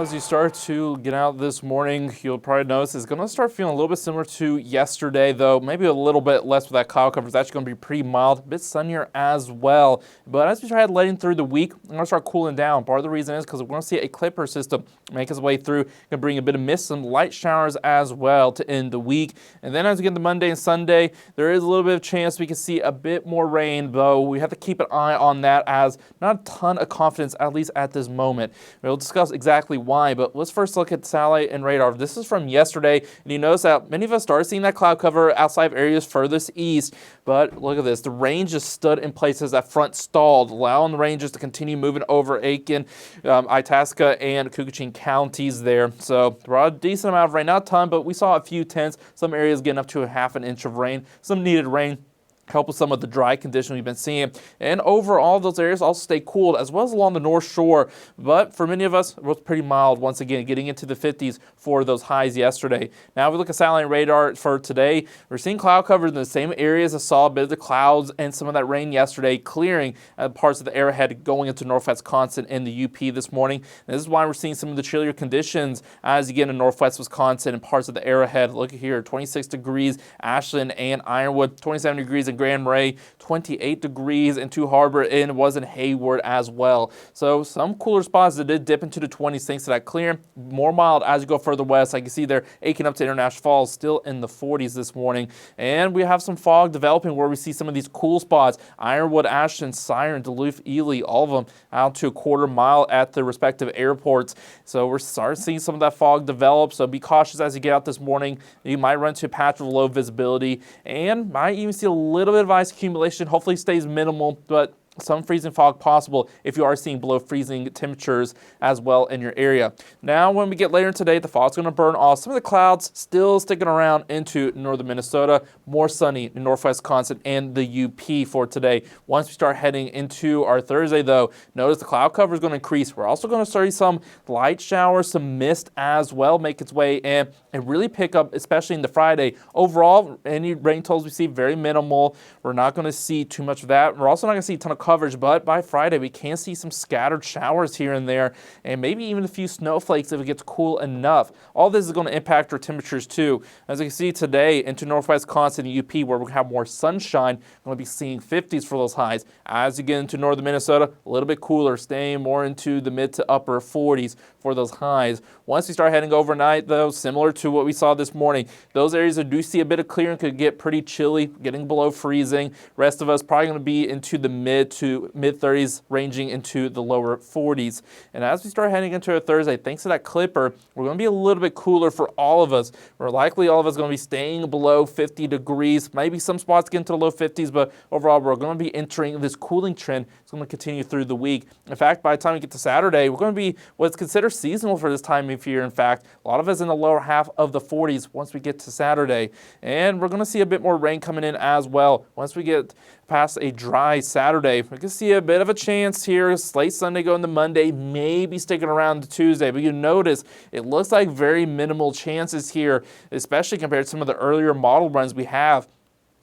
Well, as you start to get out this morning, you'll probably notice it's going to start feeling a little bit similar to yesterday, though maybe a little bit less with that cloud cover. It's actually going to be pretty mild, a bit sunnier as well. But as we try letting through the week, we're going to start cooling down. Part of the reason is because we're going to see a clipper system make its way through, going to bring a bit of mist, some light showers as well to end the week. And then as we get to Monday and Sunday, there is a little bit of chance we can see a bit more rain, though we have to keep an eye on that as not a ton of confidence, at least at this moment. We'll discuss exactly why, but let's first look at satellite and radar. This is from yesterday, and you notice that many of us started seeing that cloud cover outside of areas furthest east, but look at this. The rain just stood in places that front stalled, allowing the rain just to continue moving over Aiken, Itasca, and Koochiching counties there. So there are a decent amount of rain, not a ton, but we saw a few tenths, some areas getting up to a half an inch of rain, some needed rain. Help with some of the dry conditions we've been seeing. And overall, those areas also stay cooled, as well as along the North Shore. But for many of us, it was pretty mild once again, getting into the 50s for those highs yesterday. Now, if we look at satellite radar for today, we're seeing cloud cover in the same areas that saw a bit of the clouds and some of that rain yesterday, clearing parts of the arrowhead going into northwest Wisconsin and the UP this morning. And this is why we're seeing some of the chillier conditions as you get into northwest Wisconsin and parts of the arrowhead. Look at here, 26 degrees, Ashland and Ironwood, 27 degrees in Grand Marais, 28 degrees in Two Harbor, and was in Hayward as well. So some cooler spots that did dip into the 20s thanks to that clear. More mild as you go further west. I can see there, Aiken up to International Falls, still in the 40s this morning. And we have some fog developing where we see some of these cool spots. Ironwood, Ashland, Siren, Duluth, Ely, all of them out to a quarter mile at the respective airports. So we're starting to see some of that fog develop. So be cautious as you get out this morning. You might run into a patch of low visibility and might even see a little bit of ice accumulation. Hopefully stays minimal, but some freezing fog possible if you are seeing below freezing temperatures as well in your area. Now, when we get later in today, the fog's going to burn off. Some of the clouds still sticking around into northern Minnesota. More sunny in northwest Wisconsin and the UP for today. Once we start heading into our Thursday, though, notice the cloud cover is going to increase. We're also going to start some light showers, some mist as well make its way in and really pick up, especially in the Friday. Overall, any rain totals we see very minimal. We're not going to see too much of that. We're also not going to see a ton of coverage, but by Friday we can see some scattered showers here and there, and maybe even a few snowflakes if it gets cool enough. All this is going to impact our temperatures too. As you can see today into northwest Wisconsin and UP, where we have more sunshine, we're going to be seeing 50s for those highs. As you get into northern Minnesota, a little bit cooler, staying more into the mid to upper 40s for those highs. Once we start heading overnight, though, similar to what we saw this morning, those areas that do see a bit of clearing could get pretty chilly, getting below freezing. Rest of us probably going to be into the mid to mid 30s, ranging into the lower 40s. And as we start heading into a Thursday, thanks to that clipper, we're going to be a little bit cooler for all of us. We're likely all of us going to be staying below 50 degrees. Maybe some spots get into the low 50s, but overall we're going to be entering this cooling trend. It's going to continue through the week. In fact, by the time we get to Saturday, we're going to be what's considered seasonal for this time of year. In fact, a lot of us in the lower half of the 40s once we get to Saturday. And we're going to see a bit more rain coming in as well. Once we get past a dry Saturday, we can see a bit of a chance here. Late Sunday going to Monday, maybe sticking around to Tuesday. But you notice it looks like very minimal chances here, especially compared to some of the earlier model runs we have.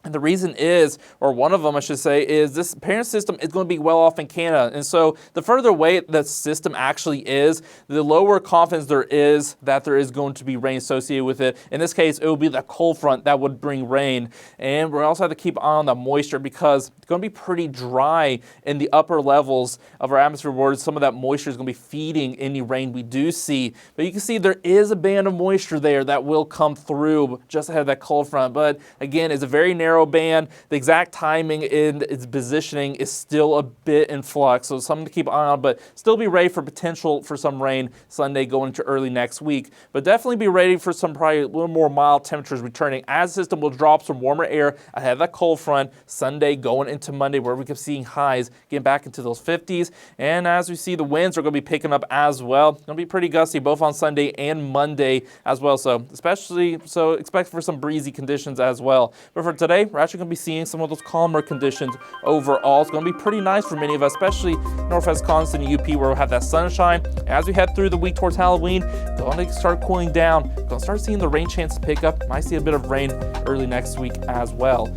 And the reason is, or one of them I should say, is this parent system is going to be well off in Canada. And so the further away the system actually is, the lower confidence there is that there is going to be rain associated with it. In this case, it will be the cold front that would bring rain. And we also have to keep an eye on the moisture because it's going to be pretty dry in the upper levels of our atmosphere where some of that moisture is going to be feeding any rain we do see. But you can see there is a band of moisture there that will come through just ahead of that cold front. But again, it's a very narrow band. The exact timing and its positioning is still a bit in flux, so something to keep an eye on, but still be ready for potential for some rain Sunday going into early next week. But definitely be ready for some probably a little more mild temperatures returning as the system will drop some warmer air ahead of that cold front Sunday going into Monday, where we keep seeing highs getting back into those 50s. And as we see, the winds are going to be picking up as well. It's going to be pretty gusty both on Sunday and Monday as well, so expect for some breezy conditions as well. But for today, we're actually going to be seeing some of those calmer conditions overall. It's going to be pretty nice for many of us, especially northwest Wisconsin and UP, where we'll have that sunshine. As we head through the week towards Halloween, going to start cooling down. Going to start seeing the rain chances pick up. Might see a bit of rain early next week as well.